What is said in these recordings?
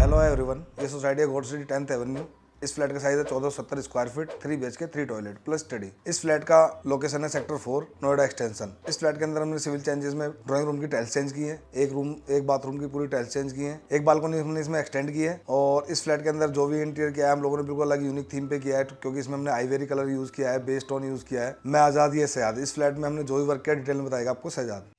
Hello everyone, ये society है God city 10th Avenue. इस फ्लैट का साइज है 1470 square feet, 3 BHK 3 toilet plus study. इस फ्लैट का लोकेशन है सेक्टर 4 नोएडा एक्सटेंशन। इस फ्लैट के अंदर हमने सिविल चेंजेस में ड्राइंग रूम की टाइल्स चेंज की है, एक बाथरूम की पूरी टाइल्स चेंज की है, एक बालकनी हमने इसमें एक्सटेंड की है। और इस फ्लैट के अंदर जो भी इंटीरियर किया है हम लोगों ने बिल्कुल अलग यूनिक थीम पे किया है, क्योंकि इसमें हमने आइवेरी कलर यूज किया है, बेस टोन यूज किया है। मैं आजाद ये सयाद। इस फ्लैट में हमने जो भी वर्क किया डिटेल में बताएगा आपको शहजाद।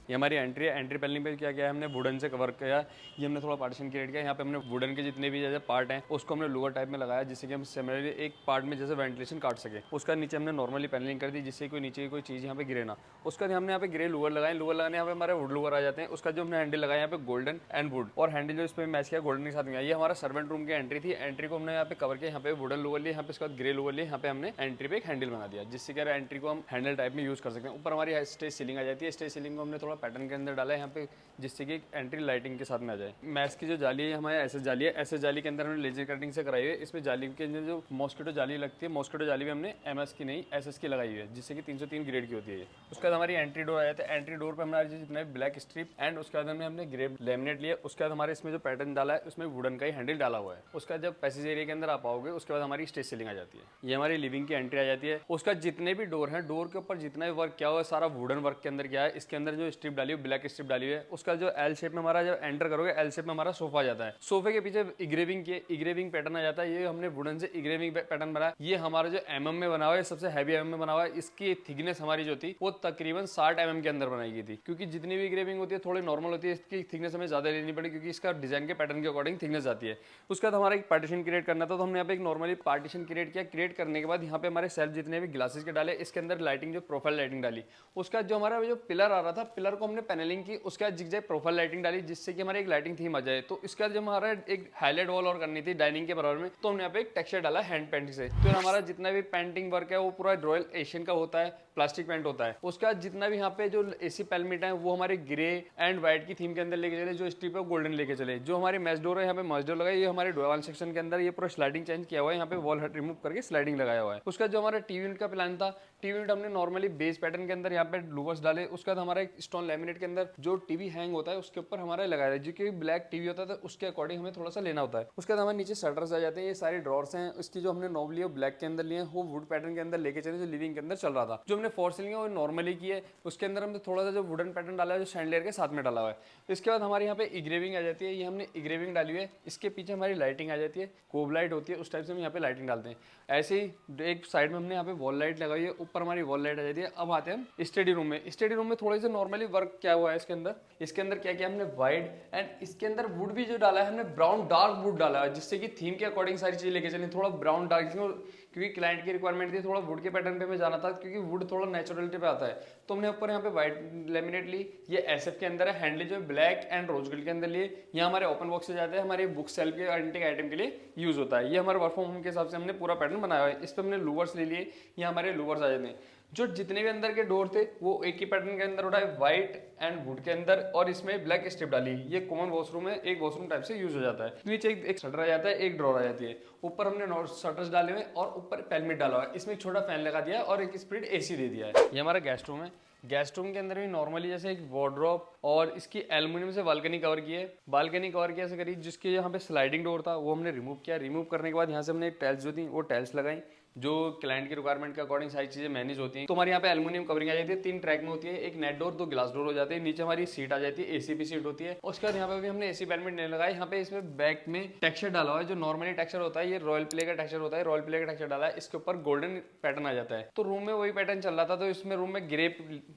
ये हमारी एंट्री है। एंट्री पैनलिंग पे क्या किया है हमने वुडन से कवर किया। ये हमने थोड़ा पार्टीशन क्रिएट किया। यहाँ पे हमने वुडन के जितने भी जैसे पार्ट हैं उसको हमने लोअर टाइप में लगाया, जिससे कि हम सिमिलरली एक पार्ट में जैसे वेंटिलेशन काट सके। उसका नीचे हमने नॉर्मली पैनलिंग कर दी, जिससे कोई नीचे की कोई चीज़ यहाँ पे गिरे ना। उसका हमने यहाँ पे ग्रे लोअर लगाए। लोअर लगाने यहाँ पे हमारे वुड लोअर आ जाते हैं। उसका जो हमने हैंडल लगाया यहाँ पे गोल्डन एंड वुड, और हैंडल जो इस पर मैच किया गोल्डन के साथ में। ये हमारा सर्वेंट रूम की एंट्री थी। एंट्री को हमने यहाँ पे कवर किया, यहाँ पे वुडन लोअर लिए, यहाँ पे इसके बाद ग्रे लोअर लिए। यहाँ पे हमने एंट्री पे एक हैंडल बना दिया, जिससे कि एंट्री को हम हैंडल टाइप में यूज कर सकते हैं। ऊपर हमारी स्टेज सीलिंग आ जाती है। स्टेज सीलिंग को हमने थोड़ा पैटर्न के अंदर डाला यहाँ पे, जिससे कि एंट्री लाइटिंग के साथ में आ जाए। मैस की जो जाली है हमारे एसएस जाली है। एसएस जाली के अंदर हमने लेजर कटिंग से कराई है। इसमें जाली के अंदर जो मॉस्किटो जाली लगती है, मॉस्किटो जाली भी हमने एमएस की नहीं एसएस की लगाई है, जिससे कि 303 ग्रेड की होती है। उसके बाद हमारी एंट्री डोर आ जाता है। एंट्री डोर पर हमारे जितने ब्लैक स्ट्रिप एंड उसके बाद हमने ग्रे लेमिनेट लिया। उसके बाद हमारे इसमें जो पैटर्न डाला है उसमें वुडन का ही हैंडल डाला हुआ है। उसका जब पैसेज एरिया के अंदर आप आओगे उसके बाद हमारी स्टेज सीलिंग आ जाती है। ये हमारी लिविंग की एंट्री आ जाती है। उसका जितने भी डोर है, डोर के ऊपर जितना भी वर्क किया हुआ है सारा वुडन वर्क के अंदर किया है। इसके अंदर जो स्ट्रिप डाली है ब्लैक स्ट्रिप डाली है। उसका जो एल शेप में हमारा जब एंटर करोगे एल शेप में हमारा सोफा आ जाता है। सोफे के पीछे इग्रेविंग पैटर्न आ जाता है। ये हमने वुडन से इग्रेविंग पैटर्न बनाया। ये हमारा जो एमएम में बना हुआ है, सबसे हैवी एमएम में बना हुआ है। इसकी थिकनेस हमारी जो थी वो तकरीबन 60 mm के अंदर बनाई गई थी, क्योंकि जितनी भी इग्रेविंग होती है थोड़ी नॉर्मल होती है, इसकी थिकनेस हमें ज्यादा लेनी पड़ी, क्योंकि इसका डिजाइन के पैटर्न के अकॉर्डिंग थिकनेस आती है। उसके बाद हमारा एक पार्टीशन क्रिएट करना था, तो हमने यहाँ पे एक नॉर्मली पार्टीशन क्रिएट किया। क्रिएट करने के बाद यहाँ पे हमारे सेल्फ जितने भी ग्लासेस के डाले, इसके अंदर लाइटिंग जो प्रोफाइल लाइटिंग डाली। उसका जो हमारा जो पिलर आ रहा था, पिलर को हमने पैनलिंग की, उसके बाद जिगजैग प्रोफाइल लाइटिंग डाली, जिससे कि हमारे एक लाइटिंग थीम आ जाए। तो इसके बाद जब हमारा एक हाईलाइट वॉल और करनी थी डाइनिंग के बराबर में, तो हमने यहाँ पे एक टेक्सचर डाला हैंड पेंटिंग से। तो हमारा जितना भी पेंटिंग वर्क है वो पूरा रॉयल एशियन का होता है, प्लास्टिक पेंट होता है। उसके बाद जितना भी यहाँ पे जो एसी पैलमिट है वो हमारे ग्रे एंड व्हाइट की थीम के अंदर लेके चले। जो स्ट्रिप है गोल्डन लेके चले। जो हमारी मैच डोर है, यहाँ पे मैच डोर लगाई, ये हमारे डोर सेक्शन के अंदर ये पूरा स्लाइडिंग चेंज किया हुआ है। यहाँ पे वॉल रिमूव करके स्लाइडिंग लगाया हुआ है। उसका जो हमारा टीवी यूनिट का प्लान था, टीवी यूनिट हमने नॉर्मली बेस पैटर्न के अंदर यहाँ पे लूवर्स डाले। उसके बाद हमारा एक स्टोन लैमिनेट के अंदर जो टीवी हैंग होता है उसके ऊपर हमारा लगाया है, जो कि ब्लैक टीवी होता है, तो उसके अकॉर्डिंग हमें थोड़ा सा लेना होता है। उसके बाद हमारे नीचे शटर्स आ जाते हैं। ये सारे ड्रॉर्स हैं। इसकी जो हमने नॉब लिए ब्लैक के अंदर लिए, वो वुड पैटर्न के अंदर लेके चले, जो लिविंग के अंदर चल रहा था। जो हमने फोर सीलिंग है वो नॉर्मली की है। उसके अंदर हमने थोड़ा सा जो वुडन पैटर्न डाला है, जो सैंडलेयर के साथ में डाला हुआ है। इसके बाद हमारे यहाँ पे इग्रेविंग आ जाती है। ये हमने इग्रेविंग डाली हुई है। इसके पीछे हमारी लाइटिंग आ जाती है, कोब लाइट होती है, उस टाइप से हम यहाँ पे लाइटिंग डालते हैं। ऐसे ही एक साइड में हमने यहाँ पे वॉल लाइट लगाई है, ऊपर हमारी वॉल लाइट आ जाती है। अब आते हैं हम स्टडी रूम में। स्टडी रूम में थोड़े से नॉर्मली वर्क क्या हुआ है इसके अंदर क्या किया हमने व्हाइट एंड इसके अंदर वुड भी जो डाला है हमने ब्राउन डार्क वुड डाला है, जिससे कि थीम के अकॉर्डिंग सारी चीजें लेके चलें। थोड़ा ब्राउन डार्क, क्योंकि क्लाइंट की रिक्वायरमेंट थी थोड़ा वुड के पैटर्न पे हमें जाना था, क्योंकि वुड थोड़ा नेचुरलिटी पे आता है। तो हमने ऊपर यहाँ पे व्हाइट लेमिनेट ली। ये एसएफ के अंदर है। हैंडल जो ब्लैक एंड रोज गोल्ड के अंदर लिए। यहाँ हमारे ओपन बॉक्स से जाते हैं, हमारे बुक सेल्फ के एंटिक आइटम के लिए यूज होता है। ये हमारे वर्क फ्रॉम होम के हिसाब से हमने पूरा पैटर्न बनाया हुआ है। इस पर हमने लूवर्स ले लिए। यहाँ हमारे लूवर्स आ जाते हैं। जो जितने भी अंदर के डोर थे वो एक ही पैटर्न के अंदर उठाए, व्हाइट एंड वुड के अंदर, और इसमें ब्लैक स्ट्रिप डाली। ये कॉमन वॉशरूम है, एक वॉशरूम टाइप से यूज हो जाता है। नीचे एक शटर आ जाता है, एक ड्रॉर आ जाती है। ऊपर हमने शटर्स डाले हुए और ऊपर पैलमिट डाला हुआ है। इसमें एक छोटा फैन लगा दिया और एक स्प्लिट एसी दे दिया है। ये हमारा गेस्ट रूम है। गेस्ट रूम के अंदर भी नॉर्मली जैसे एक वार्डरोब और इसकी एल्युमिनियम से बालकनी कवर की है। बालकनी कवर किया ऐसे करी, जिसके यहाँ पे स्लाइडिंग डोर था वो हमने रिमूव किया। रिमूव करने के बाद यहाँ से हमने एक टाइल्स जो थी वो टाइल्स लगाई, जो क्लाइंट की रिक्वायरमेंट के अकॉर्डिंग सारी चीजें मैनेज होती हैं। तो हमारे यहाँ पे एल्युमिनियम कवरिंग आ जाती है। 3 ट्रैक में होती है, एक नेट डोर, 2 ग्लास डोर हो जाते हैं। नीचे हमारी सीट आ जाती है, एसी की सीट होती है। उसके बाद यहाँ पे भी हमने एसी पैनमेंट नहीं लगाया। यहाँ पे इसमें बैक में टेक्सचर डाला हुआ है, जो नॉर्मली टेक्सचर होता है, ये रॉयल प्ले का टेक्सचर होता है। रॉयल प्ले का टेक्सचर डाला है, इसके ऊपर गोल्डन पैटर्न आ जाता है। तो रूम में वही पैटर्न चल रहा था, तो इसमें रूम में ग्रे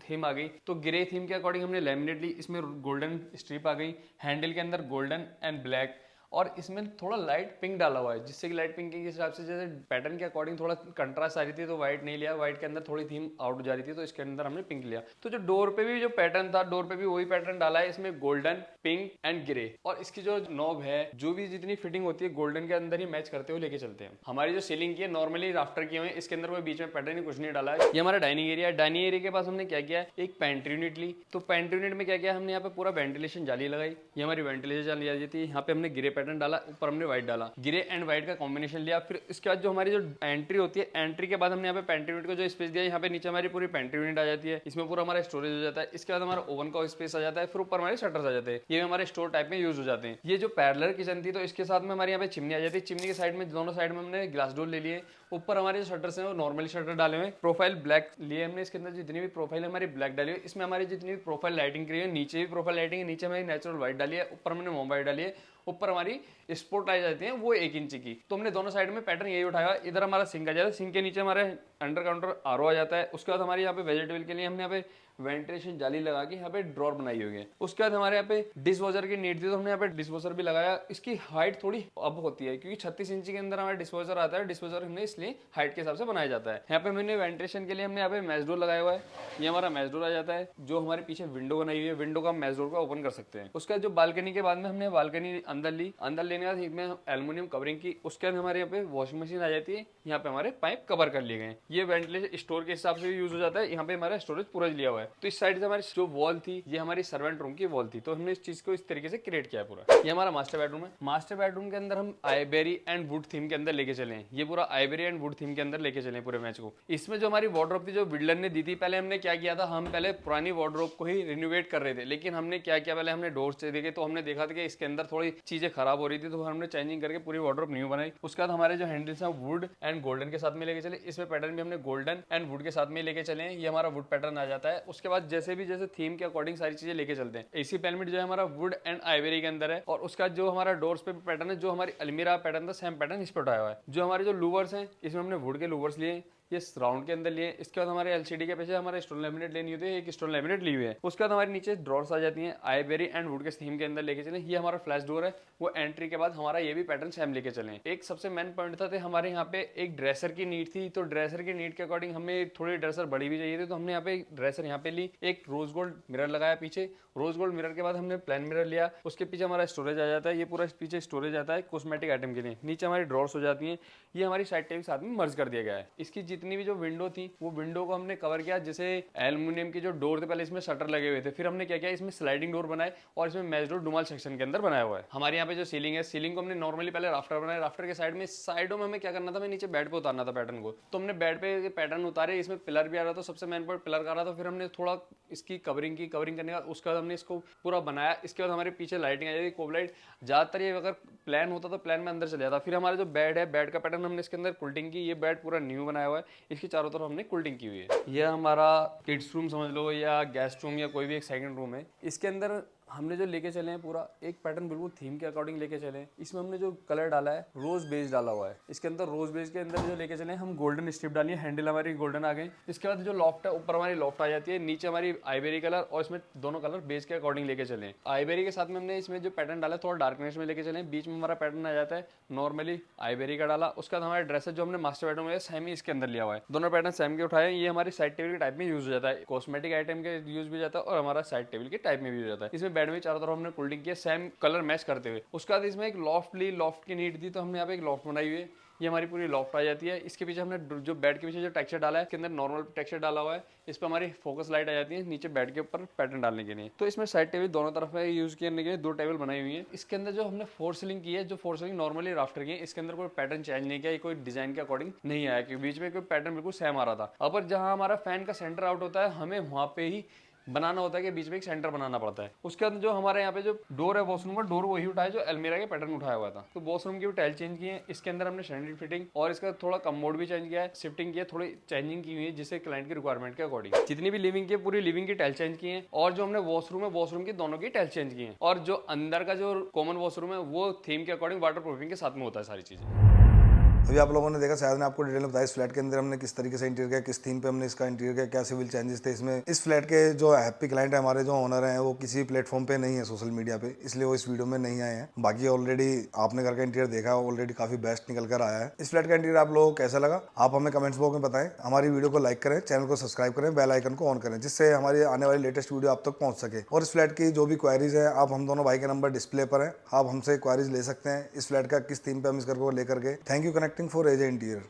थीम आ गई। तो ग्रे थीम के अकॉर्डिंग हमने लेमिनेट ली। इसमें गोल्डन स्ट्रिप आ गई, हैंडल के अंदर गोल्डन एंड ब्लैक, और इसमें थोड़ा लाइट पिंक डाला हुआ है, जिससे कि लाइट पिंक के हिसाब से जैसे पैटर्न के अकॉर्डिंग थोड़ा कंट्रास्ट आ रही थी, तो व्हाइट नहीं लिया। व्हाइट के अंदर थोड़ी थीम आउट जा रही थी, तो इसके अंदर हमने पिंक लिया। तो जो डोर पे भी जो पैटर्न था, डोर पे भी वही पैटर्न डाला है। इसमें गोल्डन, पिंक एंड ग्रे, और इसकी जो नॉब है, जो भी जितनी फिटिंग होती है गोल्डन के अंदर ही मैच करते हुए लेके चलते हैं। हमारी जो सीलिंग की है नॉर्मली राफ्टर किए हुए, इसके अंदर कोई बीच में पैटर्न कुछ नहीं डाला है। ये हमारा डाइनिंग एरिया है। डाइनिंग एरिया के पास हमने क्या किया, एक पेंट्री यूनिट ली। तो पेंट्री यूनिट में क्या किया हमने, यहाँ पे पूरा वेंटिलेशन जाली लगाई। ये हमारी वेंटिलेशन जाली आ जाती है। यहाँ पे हमने ग्रे पैटर्न डाला, ऊपर हमने व्हाइट डाला, ग्रे एंड व्हाइट का कॉम्बिनेशन लिया। फिर इसके बाद जो हमारी जो एंट्री होती है, एंट्री के बाद हमने यहाँ पे पेंट्री यूनिट को जो स्पेस दिया, यहाँ पे नीचे हमारी पूरी पेंट्री यूनिट आ जाती है, इसमें पूरा हमारा स्टोरेज हो जाता है। इसके बाद हमारा ओवन का स्पेस आ जाता है, फिर ऊपर हमारे शटर्स आ जाते हैं, ये हमारे स्टोर टाइप में यूज हो जाते हैं। ये जो पैरेलल किचन थी तो इसके साथ में हमारे यहाँ पे चिमनी आ जाती है, चिमनी के साइड में दोनों साइड में हमने ग्लास डोर ले लिए। ऊपर हमारे जो शटर्स हैं वो नॉर्मली शटर डाले हुए, प्रोफाइल ब्लैक लिए हमने, इसके अंदर जितनी भी प्रोफाइल है हमारी ब्लैक डाली है। इसमें हमारी जितनी भी प्रोफाइल लाइटिंग करी है, नीचे भी प्रोफाइल लाइटिंग है, नीचे हमारी नेचुरल व्हाइट डाली है, ऊपर हमने मोम व्हाइट डाली है, ऊपर हमारी स्पोर्ट लाइट जाती है वो 1 इंच की। तो हमने दोनों साइड में पैटर्न यही उठाया। इधर हमारा सिंक आ जाता है, सिंक के नीचे हमारे अंडर काउंटर आरओ आ जाता है। उसके बाद हमारे यहाँ पे वेजिटेबल के लिए हमने यहाँ पे वेंटिलेशन जाली लगा के यहाँ पे ड्रॉर बनाई हुई है। उसके बाद हमारे यहाँ पे डिश वॉशर की नीड थी तो हमने यहाँ पे डिश वॉशर भी लगाया। इसकी हाइट थोड़ी अब होती है क्योंकि 36 इंच के अंदर हमारा डिश वॉशर आता है, डिश वॉशर हमने इसलिए हाइट के हिसाब से बनाया जाता है। यहाँ पे मैंने वेंटिलेशन के लिए हमने यहाँ पे मैच डोर लगाया हुआ है, ये हमारा मैच डोर आ जाता है। जो हमारे पीछे विंडो बनाई हुई है, विंडो का मैच डोर को ओपन कर सकते हैं। उसके बाद जो बालकनी के बाद में हमने बालकनी अंदर ली, अंदर लेने के बाद इसमें एल्युमिनियम कवरिंग की। उसके बाद हमारे यहाँ पे वॉशिंग मशीन आ जाती है, यहाँ पे हमारे पाइप कवर कर लिए गए। ये वेंटिलेशन स्टोर के हिसाब से भी यूज हो जाता है। यहाँ पे हमारा स्टोरेज पूरा लिया हुआ है। तो इस साइड से हमारी जो वॉल थी ये हमारी सर्वेंट रूम की वॉल थी, तो हमने इस चीज को इस तरीके से क्रिएट किया है पूरा। ये हमारा मास्टर बेडरूम है। मास्टर बेडरूम के अंदर हम आइबेरी एंड वुड थीम के अंदर लेके चले हैं। ये पूरा आइबेरी एंड वुड थीम के अंदर लेके चले पूरे मैच को। इसमें जो हमारी वार्डरोब थी जो बिल्डर ने दी थी, पहले हमने क्या किया था, हम पहले पुरानी वार्डरोब को ही रिनोवेट कर रहे थे, लेकिन हमने क्या किया, पहले हमने डोर्स देखे तो हमने देखा था कि इसके अंदर थोड़ी चीजें खराब हो रही थी, तो हमने चेंजिंग करके पूरी वार्डरोब न्यू बनाई। उसके बाद हमारे जो हैंडल्स हैं वुड एंड गोल्डन के साथ में लेके चले। इसमें पैटर्न भी हमने गोल्डन एंड वुड के साथ में लेके चले हैं। ये हमारा वुड पैटर्न आ जाता है। उसके बाद जैसे थीम के अकॉर्डिंग सारी चीजें लेके चलते हैं। एसी पेलमेट जो है हमारा वुड एंड आइवरी के अंदर है। और उसका जो हमारा डोर्स पे पैटर्न है, जो हमारी अलमीरा पैटर्न था, सेम पैटर्न इस पे उठाया हुआ है। जो हमारे जो लूवर्स हैं इसमें हमने वुड के लूवर्स लिए, ये राउंड के अंदर लिए। इसके बाद हमारे एलसीडी के पीछे हमारे स्टोन लैमिनेट लेनी होती है, एक स्टोन लैमिनेट ली हुई है। उसके बाद हमारे नीचे ड्रॉर्स आ जाती हैं, आइबेरी एंड वुड के थीम के अंदर लेके चले। ये हमारा फ्लैश डोर है, वो एंट्री के बाद हमारा ये भी पैटर्न सेम लेके चले। एक सबसे मेन पॉइंट था हमारे यहाँ पे एक ड्रेसर की नीड थी, तो ड्रेसर की नीड के अकॉर्डिंग हमें थोड़ी ड्रेसर बड़ी भी चाहिए थी, तो हमने यहाँ पे ड्रेसर यहाँ पे ली। एक रोज गोल्ड मिरर लगाया पीछे, रोज गोल्ड मिरर के बाद हमने प्लेन मिरर लिया। उसके पीछे हमारा स्टोरेज आ जाता है, ये पूरा पीछे स्टोरेज आता है कॉस्मेटिक आइटम के लिए। नीचे हमारी ड्रॉर्स हो जाती हैं। ये हमारी साइड टेबल के साथ में मर्ज कर दिया गया है। इसकी जितनी भी जो विंडो थी वो विंडो को हमने कवर किया, जैसे एल्युमिनियम के जो डोर थे पहले इसमें शटर लगे हुए थे, फिर हमने क्या किया, इसमें स्लाइडिंग डोर बनाए और इसमें मैच डोर डुमाल सेक्शन के अंदर बनाया हुआ है। हमारे यहाँ पे जो सीलिंग है, सीलिंग को हमने नॉर्मली पहले राफ्टर बनाया। राफ्टर के साइडों में हमें क्या करना था, मैं नीचे बेड पे उतारना था पैटर्न को, तो हमने बेड पे पैटर्न उतारे। इसमें पिलर भी आ रहा था, सबसे मेन पॉइंट पिलर का आ रहा था। फिर हमने थोड़ा इसकी कवरिंग करने का, उसके बाद हमने इसको पूरा बनाया। इसके बाद हमारे पीछे लाइटिंग आ जाती है, कोब लाइट। ज्यादातर ये अगर प्लान होता तो प्लान में अंदर चले जाता। फिर हमारा जो बेड है, बेड का पैटर्न हमने इसके अंदर कुल्टिंग की। ये बेड पूरा न्यू बनाया हुआ है, इसकी चारों तरफ हमने कुल्टिंग की हुई है। ये हमारा किड्स रूम समझ लो या गेस्ट रूम या कोई भी एक सेकंड रूम है। इसके अंदर हमने जो लेके चले हैं पूरा एक पैटर्न बिल्कुल थीम के अकॉर्डिंग लेके चले हैं। इसमें हमने जो कलर डाला है रोज बेस डाला हुआ है। इसके अंदर रोज बेस के अंदर जो लेके चले हैं हम गोल्डन स्ट्रिप डाली है, हैंडल हमारी गोल्डन आ गई। इसके बाद जो लॉफ्ट है, ऊपर हमारी लॉफ्ट आ जाती है, नीचे हमारी आइबेरी कलर, और इसमें दोनों कलर बेस के अकॉर्डिंग लेके चले। आइबेरी के साथ में हमने इसमें जो पैटर्न डाला है थोड़ा डार्कनेस में लेके चले। बीच में हमारा पैटर्न आ जाता है नॉर्मली आइबेरी का डाला। उसके बाद हमारे ड्रेसेस जो हमने मास्टर बेडरूम में सेम ही इसके अंदर लिया हुआ है। दोनों पैटर्न सेम के उठाए। ये हमारी साइड टेबल के टाइप में यूज हो जाता है, कॉस्मेटिक आइटम के यूज भी जाता है और हमारा साइड टेबल के टाइप में भी हो जाता है। इसमें बेड में चारों तरफ हमने कोल्डिंग किया सेम कलर मैच करते हुए। उसके बाद इसमें एक लॉफ्ट ली, लॉफ्ट की नीड थी तो हमने यहाँ पे एक लॉफ्ट बनाई हुई है। ये हमारी पूरी लॉफ्ट आ जाती है। इसके पीछे हमने जो बेड के पीछे जो टेक्सचर डाला है, इसके अंदर नॉर्मल टेक्सचर डाला हुआ है। इस पर हमारी फोकस लाइट आ जाती है नीचे बेड के ऊपर पैटर्न डालने के लिए। तो इसमें साइड टेबल दोनों तरफ है यूज करने के लिए, 2 टेबल बनाई हुई है। इसके अंदर जो हमने फोर सीलिंग की है, जो फोर सीलिंग नॉर्मली राफ्टर की है, इसके अंदर कोई पैटर्न चेंज नहीं किया, कोई डिजाइन के अकॉर्डिंग नहीं आया, क्योंकि बीच में कोई पैटर्न बिल्कुल सेम आ रहा था। अब जहाँ हमारा फैन का सेंटर आउट होता है, हमें वहाँ पे ही बनाना होता है कि बीच में एक सेंटर बनाना पड़ता है। उसके बाद जो हमारे यहाँ पे जो डोर है वॉशरूम का, डोर वही उठाया जो अलमीरा के पैटर्न उठाया हुआ था। तो वॉशरूम की भी टाइल चेंज की है। इसके अंदर हमने स्टैंडर्ड फिटिंग और इसका थोड़ा कमोड भी चेंज किया है, शिफ्टिंग की है, थोड़ी चेंजिंग की हुई है जिससे क्लाइंट की रिक्वायरमेंट के अकॉर्डिंग। जितनी भी लिविंग की पूरी लिविंग की टाइल चेंज की है। और जो हमने वॉशरूम है, वॉशरूम की दोनों की टाइल चेंज की है। और जो अंदर का जो कॉमन वॉशरूम है वो थीम के अकॉर्डिंग वाटर प्रूफिंग के साथ में होता है सारी चीजें। अभी आप लोगों ने देखा, शायद ने आपको डिटेल में बताया इस फ्लैट के अंदर हमने किस तरीके से इंटीरियर किया, किस थीम पे हमने इसका इंटीरियर किया, क्या सिविल चेंजेस थे इसमें। इस फ्लैट के जो हैप्पी क्लाइंट है, हमारे जो ओनर हैं, वो किसी प्लेटफॉर्म पे नहीं है सोशल मीडिया पे, इसलिए वो इस वीडियो में नहीं आए हैं। बाकी ऑलरेडी आपने घर का इंटीरियर देखा, ऑलरेडी काफी बेस्ट निकल कर आया है। इस फ्लैट का इंटीरियर आप लोगों को कैसा लगा, आप हमें कमेंट्स बॉक्स में बताएं। हमारी वीडियो को लाइक करें, चैनल को सब्सक्राइब करें, बेल आइकन को ऑन करें, जिससे हमारी आने वाली लेटेस्ट वीडियो आप तक पहुंच सके। और इस फ्लैट की जो भी क्वायरीज है, आप हम दोनों भाई के नंबर डिस्प्ले पर है, आप हमसे क्वायरीज ले सकते हैं इस फ्लैट का किस थीम पे हम इस घर को लेकर के। Thank you connecting for AJ interior.